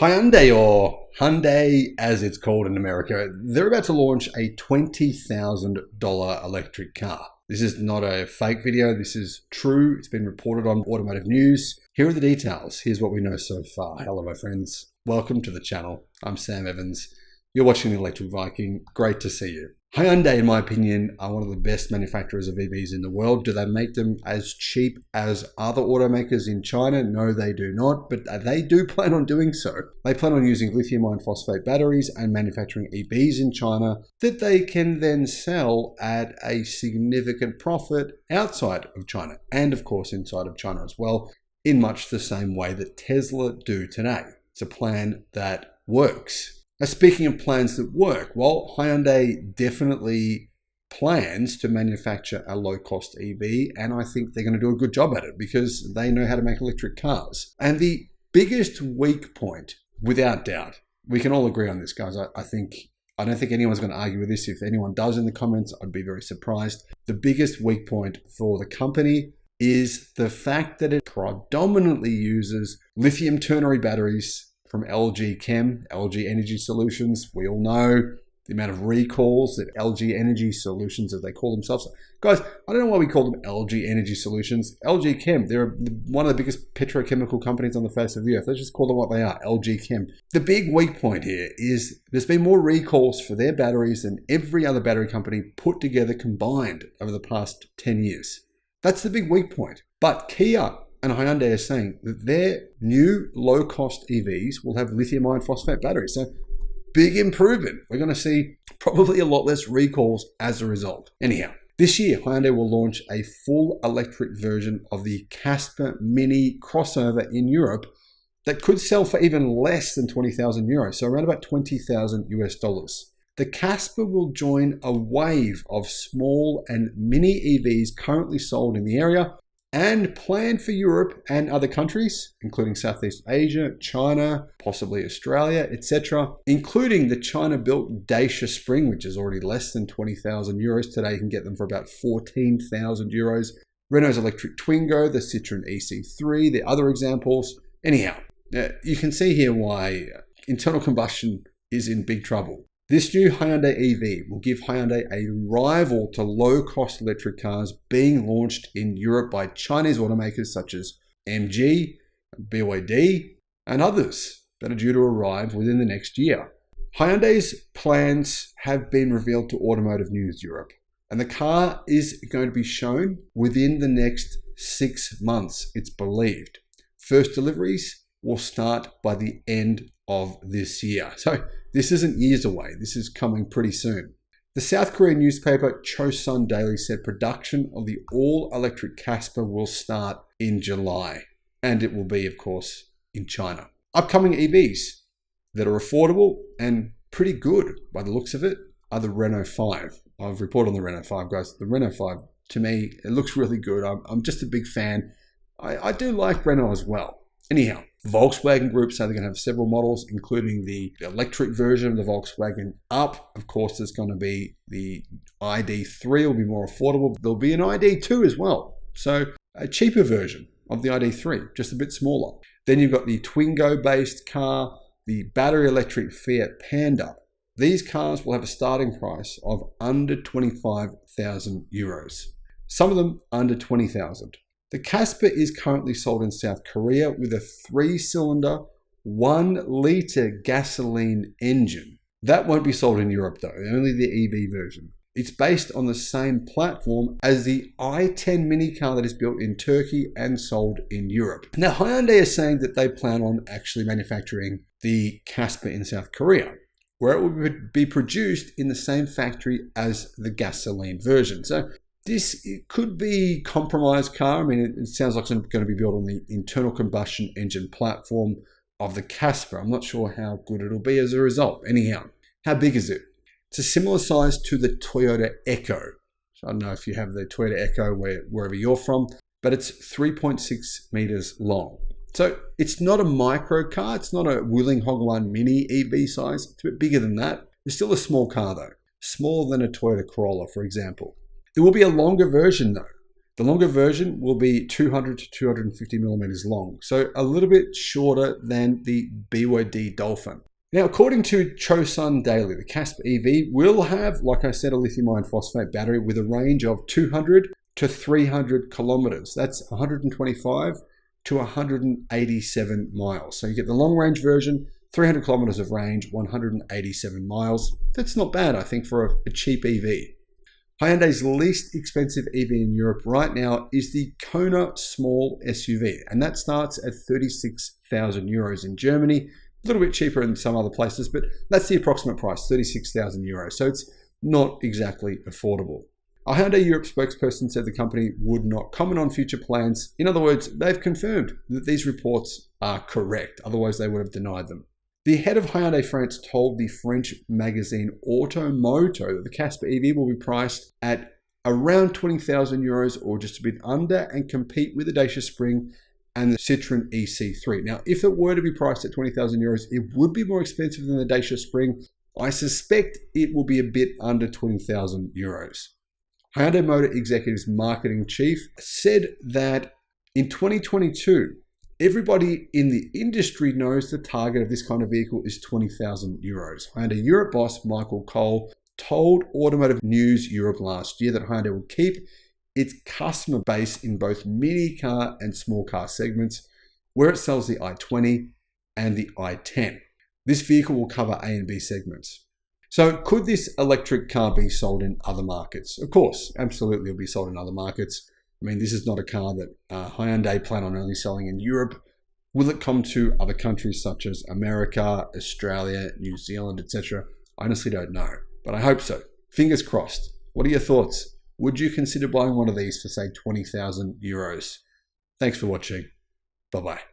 Hyundai, or Hyundai as it's called in America, they're about to launch a $20,000 electric car. This is not a fake video, this is true. It's been reported on Automotive News. Here are the details. Here's what we know so far. Hello my friends, welcome to the channel. I'm Sam Evans. You're watching the Electric Viking. Great to see you. Hyundai, in my opinion, are one of the best manufacturers of EVs in the world. Do they make them as cheap as other automakers in China? No, they do not, but they do plan on doing so. They plan on using lithium iron phosphate batteries and manufacturing EVs in China that they can then sell at a significant profit outside of China and, of course, inside of China as well, in much the same way that Tesla do today. It's a plan that works. Now, speaking of plans that work, well, Hyundai definitely plans to manufacture a low-cost EV, and I think they're going to do a good job at it because they know how to make electric cars. And the biggest weak point, without doubt, we can all agree on this, guys. I don't think anyone's going to argue with this. If anyone does in the comments, I'd be very surprised. The biggest weak point for the company is the fact that it predominantly uses lithium ternary batteries from LG Chem, LG Energy Solutions. We all know the amount of recalls that LG Energy Solutions, as they call themselves. Guys, I don't know why we call them LG Energy Solutions. LG Chem, they're one of the biggest petrochemical companies on the face of the earth. Let's just call them what they are, LG Chem. The big weak point here is there's been more recalls for their batteries than every other battery company put together combined over the past 10 years. That's the big weak point. But Kia and Hyundai are saying that their new low-cost EVs will have lithium iron phosphate batteries. So big improvement. We're going to see probably a lot less recalls as a result. Anyhow, this year Hyundai will launch a full electric version of the Casper Mini crossover in Europe that could sell for even less than 20,000 euros, so around about 20,000 US dollars. The Casper will join a wave of small and mini EVs currently sold in the area and planned for Europe and other countries, including Southeast Asia, China, possibly Australia, etc., including the China-built Dacia Spring, which is already less than 20,000 euros. Today you can get them for about 14,000 euros. Renault's electric Twingo, the Citroen EC3, the other examples. Anyhow, you can see here why internal combustion is in big trouble. This new Hyundai EV will give Hyundai a rival to low-cost electric cars being launched in Europe by Chinese automakers such as MG, BYD, and others that are due to arrive within the next year. Hyundai's plans have been revealed to Automotive News Europe, and the car is going to be shown within the next 6 months, it's believed. First deliveries will start by the end of this year. So this isn't years away. This is coming pretty soon. The South Korean newspaper Chosun Daily said production of the all-electric Casper will start in July. And it will be, of course, in China. Upcoming EVs that are affordable and pretty good by the looks of it are the Renault 5. I've reported on the Renault 5, guys. The Renault 5, to me, it looks really good. I'm just a big fan. I do like Renault as well. Anyhow, Volkswagen Group say they're going to have several models, including the electric version of the Volkswagen Up. Of course, there's going to be the ID3, will be more affordable. There'll be an ID2 as well. So a cheaper version of the ID3, just a bit smaller. Then you've got the Twingo-based car, the battery electric Fiat Panda. These cars will have a starting price of under 25,000 euros. Some of them under 20,000. The Casper is currently sold in South Korea with a 3-cylinder, 1-litre gasoline engine. That won't be sold in Europe though, only the EV version. It's based on the same platform as the i10 mini car that is built in Turkey and sold in Europe. Now Hyundai is saying that they plan on actually manufacturing the Casper in South Korea, where it will be produced in the same factory as the gasoline version. So this could be a compromised car. I mean, it sounds like it's going to be built on the internal combustion engine platform of the Casper. I'm not sure how good it'll be as a result. Anyhow, how big is it? It's a similar size to the Toyota Echo. So I don't know if you have the Toyota Echo wherever you're from, but it's 3.6 meters long. So it's not a micro car. It's not a Wuling Honglan Mini EV size. It's a bit bigger than that. It's still a small car though. Smaller than a Toyota Corolla, for example. There will be a longer version though. The longer version will be 200 to 250 millimeters long, so a little bit shorter than the BYD Dolphin. Now, according to Chosun Daily, the Casper EV will have, like I said, a lithium iron phosphate battery with a range of 200 to 300 kilometers. That's 125 to 187 miles. So you get the long range version, 300 kilometers of range, 187 miles. That's not bad, I think, for a cheap EV. Hyundai's least expensive EV in Europe right now is the Kona small SUV, and that starts at 36,000 euros in Germany. A little bit cheaper in some other places, but that's the approximate price, 36,000 euros. So it's not exactly affordable. A Hyundai Europe spokesperson said the company would not comment on future plans. In other words, they've confirmed that these reports are correct. Otherwise, they would have denied them. The head of Hyundai France told the French magazine Automoto that the Casper EV will be priced at around 20,000 euros or just a bit under and compete with the Dacia Spring and the Citroën EC3. Now, if it were to be priced at 20,000 euros, it would be more expensive than the Dacia Spring. I suspect it will be a bit under 20,000 euros. Hyundai Motor Executive's marketing chief said that in 2022, everybody in the industry knows the target of this kind of vehicle is 20,000 euros. Hyundai Europe boss Michael Cole told Automotive News Europe last year that Hyundai will keep its customer base in both mini car and small car segments, where it sells the i20 and the i10. This vehicle will cover A and B segments. So could this electric car be sold in other markets? Of course, absolutely it'll be sold in other markets. I mean, this is not a car that Hyundai plan on only selling in Europe. Will it come to other countries such as America, Australia, New Zealand, etc.? I honestly don't know, but I hope so. Fingers crossed. What are your thoughts? Would you consider buying one of these for, say, 20,000 euros? Thanks for watching. Bye-bye.